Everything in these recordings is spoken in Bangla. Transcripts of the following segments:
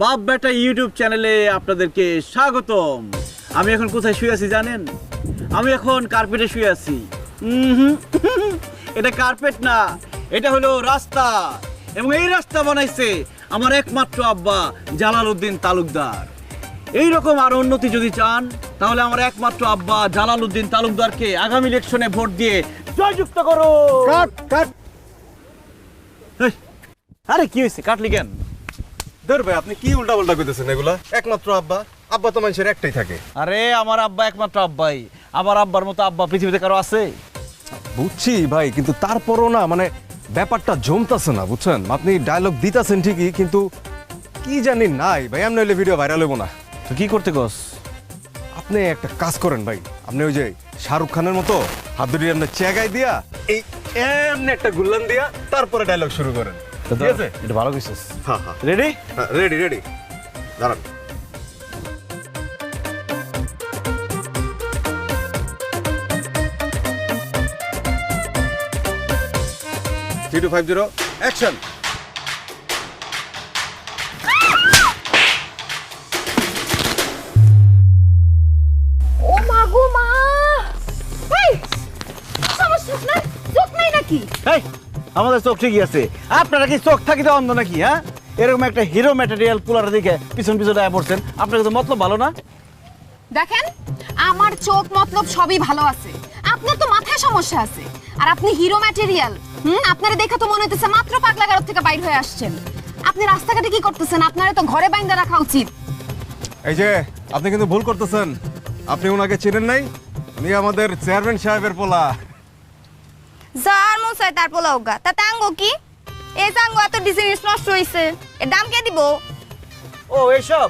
বাপ বেটা ইউটিউব চ্যানেলে আপনাদেরকে স্বাগতম। আমি এখন কোথায় শুয়ে আছি জানেন? আমি এখন কার্পেটে শুয়ে আছি। এটা কার্পেট না, এটা হলো রাস্তা, এবং এই রাস্তা বানাইছে আমার একমাত্র আব্বা জালালউদ্দিন তালুকদার। এইরকম আরো উন্নতি যদি চান তাহলে আমার একমাত্র আব্বা জালালউদ্দিন তালুকদারকে আগামী ইলেকশনে ভোট দিয়ে জয়যুক্ত করো। আরে কি হয়েছে, কাটলি কেন? ধর ভাই, আপনি কি উল্টা পাল্টা কইতেছেন এগুলা? একমাত্র আব্বা, আব্বা তো মানুষের একটাই থাকে। আরে আমার আব্বা একমাত্র আব্বাই। আমার আব্বার মতো আব্বা পৃথিবীতে কারো আছে? বুঝছি ভাই, কিন্তু তারপরও না মানে ব্যাপারটা জমতাছে না, বুঝছেন? আপনি ডায়লগ দিতাছেন ঠিকই, কিন্তু কি জানি নাই ভাই, এমন হইলে ভিডিও ভাইরাল হইব না। তো কি করতে গস? আপনি একটা কাজ করেন ভাই, আপনি ওই যে শাহরুখ খানের মতো হাত দুটি আপনি চেগাই দিয়া এই এমনি একটা গুল্লান দিয়া তারপরে ডায়লগ শুরু করেন। ঠিক আছে? এটা ভালো কইছিস। হ্যাঁ হ্যাঁ, রেডি? রেডি রেডি, দাঁড়ান। 3 2 5 0 অ্যাকশন। ও মা গো মা! এই সমস্যা না, চোখ নাই নাকি? এই আমাদের চোখ ঠিকই আছে, আপনারা কি চোখ থাকিতে অন্ধ নাকি? হ্যাঁ, এরকম একটা হিরো ম্যাটেরিয়াল পুলার দিকে পিছন পিছন আয়া পড়ছেন, আপনার তো মতলব ভালো না? দেখেন, আমার চোখ মতলব সবই ভালো আছে, আপনার তো মাথায় সমস্যা আছে। আর আপনি হিরো ম্যাটেরিয়াল, আপনারা দেখা তো মনে হইতেছে মাত্র পাগলা গারদ থেকে বাইর হয়ে আসছেন। আপনি রাস্তাঘাটে কি করতেছেন? আপনারা তো ঘরে বাইন্দা রাখা উচিত। এই যে আপনি কিন্তু ভুল করতেছেন, আপনি ওনাকে চিনেন নাই, উনি আমাদের চেয়ারম্যান সাহেবের পোলা। যার মন চাই তার পোলাও গা, তাতে আঙ্গো কি? এই আঙ্গো এত ডিজাইন নষ্ট হইছে, এর দাম কে দিব? ও এইসব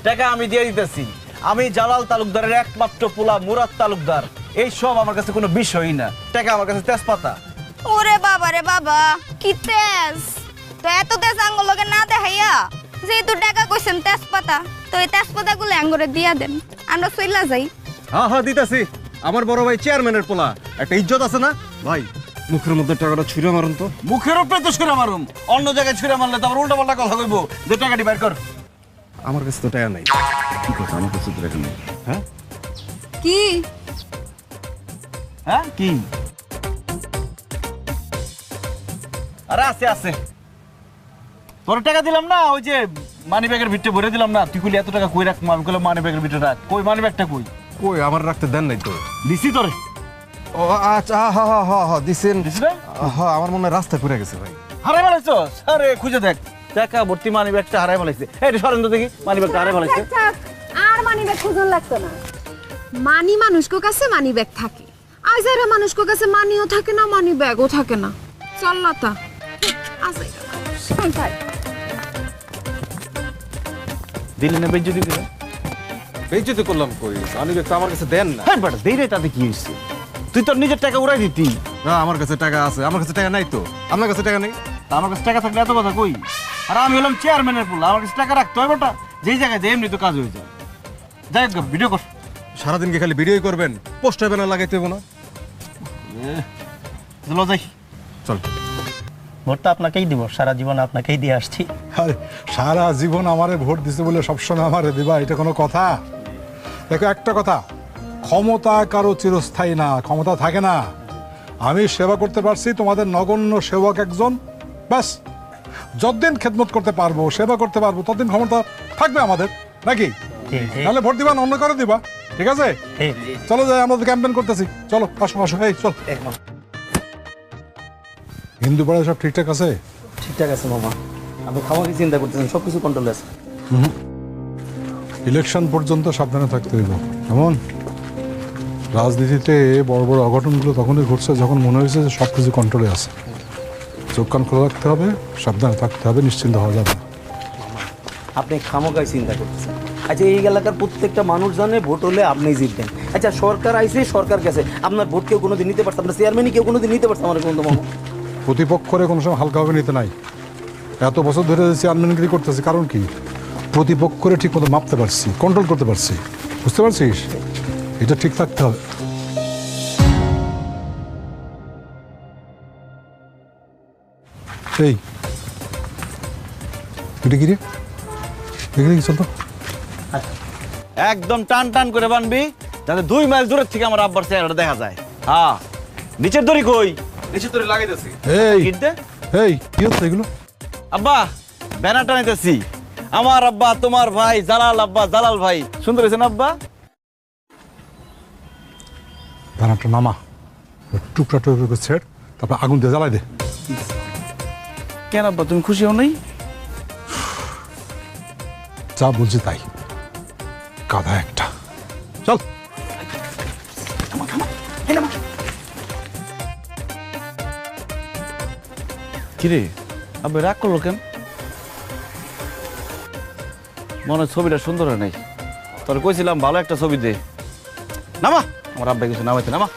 টাকা আমি দিয়ে দিতেছি। আমি জালাল তালুকদারের একমাত্র পোলা মুরাদ তালুকদার। এই সব আমার কাছে কোনো বিষয়ই না, টাকা আমার কাছে তেজপাতা। ওরে বাবা রে বাবা, কি তেজ! তো এত তেজ আঙ্গো লগে না দেখাইয়া যেহেতু টাকা কইছেন তেজপাতা, তো এই তেজপাতা গুলো আঙ্গরে দিয়া দেন, আমরা চইলা যাই। হ্যাঁ হ্যাঁ দিতাছি, আমার বড় ভাই চেয়ারম্যানের পোলা, একটা ইজ্জত আছে না ভাই? মুখের মধ্যে টাকাটা ছুঁড়ে মারুন তো। মুখের উপরে তো ছুঁড়ে মারুম, অন্য জায়গায় ছুঁড়ে মারলে তো আবার উল্টা পাল্টা কথা কইবো। যে টাকাটি বের কর। আমার কাছে তো টাকা নাই। কি কথা? আমার কাছে তো টাকা নেই। হ্যাঁ কি? হ্যাঁ কি? আরে আছে আছে, তোর টাকা দিলাম না, ওই যে মানি ব্যাগের ভিতরে ভরে দিলাম না। তুই কইলি এত টাকা কই রাখবো, আমি কইলাম মানি ব্যাগের ভিতরে রাখ। কই মানি ব্যাগটা কই? কই, আমার রাখতে দেন নাই তো। দিছি তোরে। ও আচ্ছা, হ্যাঁ হ্যাঁ হ্যাঁ হ্যাঁ দিছেন। দিছি না? হ্যাঁ, আমার মনে হয় রাস্তা পড়ে গেছে ভাই। হারাই ফেলাইছস? আরে খুঁজে দেখ, টাকা ভর্তি মানি ব্যাগটা হারাই ফেলাইছে। এই সরেন তো দেখি, মানি ব্যাগটা হারাই ফেলাইছে। আর মানি ব্যাগ খুঁজন লাগতো না। মানি মানুষকো কাছে মানি ব্যাগ থাকে, আর যারা মানুষকো কাছে মানিও থাকে না, মানি ব্যাগও থাকে না। চল লতা, আছে চল ভাই। দিলি না বেজ্জতি দিলে? বেইজ্জতি করলাম কই? আমি তো আমার কাছে দেন না। হ্যাঁ বেটা, দেই রে, তাতে কি হইছে? তুই তোর নিজের টাকা উড়াই দিতি। না, আমার কাছে টাকা আছে, আমার কাছে টাকা নাই তো। আপনার কাছে টাকা নেই? তা আমার কাছে টাকা থাকলে এত কথা কই? আর আমি হলাম চেয়ারম্যানের পোলা, আমার কাছে টাকা রাখতে হয় বেটা। যেই জায়গায় দেয় এমনি তো কাজ হয়ে যায়। যাই হোক, ভিডিও কর। সারাদিন কি খালি ভিডিওই করবেন? পোস্টার ব্যানার লাগাইতে হবে না? চলো যাই। চল। ভোটটা আপনাকেই দিব, সারা জীবন আপনাকেই দিয়ে আসছি। আরে সারা জীবন আমারে ভোট দিতে বলে সবসময় আমারে দিবা, এটা কোনো কথা? দেখো একটা কথা, ক্ষমতা কারো চিরস্থায়ী না, ক্ষমতা থাকে না। আমি সেবা করতে পারছি, তোমাদের নগণ্য সেবক একজন, ব্যাস। যতদিন খেদমত করতে পারবো, সেবা করতে পারবো, ততদিন ক্ষমতা থাকবে আমাদের, নাকি? তাহলে ভোট দিবা না অন্য কারো দিবা, ঠিক আছে? চলো যাই, আমরা তো ক্যাম্পেইন করতেছি। চলো আসো আসো, এই চল। হিন্দু পাড়ায় সব ঠিকঠাক আছে? ঠিকঠাক আছে মামা, আপনি খামাকে চিন্তা করতেছেন, সবকিছু কন্ট্রোলে আছে। ইলেকশন পর্যন্ত সাবধানে থাকতে হইব। এমন রাজনীতিতে বড় বড় অঘটনগুলো তখনই ঘটছে যখন মনে হয়েছে যে সব কিছু কন্ট্রোলে আছে। চোখ কান খোলা রাখতে হবে, সাবধানে থাকতে হবে, নিশ্চিন্ত হওয়া যাবে না। আপনি খামোকায় চিন্তা করতেছেন। আচ্ছা, এই এলাকার প্রত্যেকটা মানুষ জানে ভোট হলে আপনি জিতবেন। আচ্ছা, সরকার আইছে, সরকার গেছে, আপনার ভোট কেউ কোনোদিন নিতে পারছে? আপনার চেয়ারম্যানই কেউ কোনোদিন নিতে পারছে? আমার কিন্তু মামা, প্রতিপক্ষরে কোনো সময় হালকাভাবে নিতে নাই। এত বছর ধরে চেয়ারম্যানগিরি করতেছি, কারণ কি? প্রতিপক্ষরে ঠিক মতো মাপতে পারছি, কন্ট্রোল করতে পারছি। বুঝতে পারছিস? এটা ঠিক থাকতে হবে। এই এটা কি রে? দেখে দেখি চল তো। একদম টান টান করে বানবি যাতে 2 মাইল দূরের থেকে আমার আব্বার চেহারাটা দেখা যায়। হ্যাঁ, নিচের দড়ি কই? নিচের দড়ি লাগাইতেছি। এই গিট দে। এই কি হচ্ছে এগুলো? আব্বা ব্যানার টানাইতেছি। আমার আব্বা তোমার ভাই জালাল, আব্বা জালাল ভাই। সুন্দর হয়েছে না আব্বা? ব্যানারটা নামা, টুকরা টুকরা করে ছেড়, তারপর আগুন দিয়ে জ্বালাই দে। কেন আব্বা তুমি খুশি হও নাই? যা বলছি তাই, গাধা একটা। চল। কিরে আব্বা রাগ করলো কেন? মনে হয় ছবিটা সুন্দর হয় নাই। তোর কইছিলাম ভালো একটা ছবি দে। নামা, আমার আব্বা কিছু নামাইতে নামা।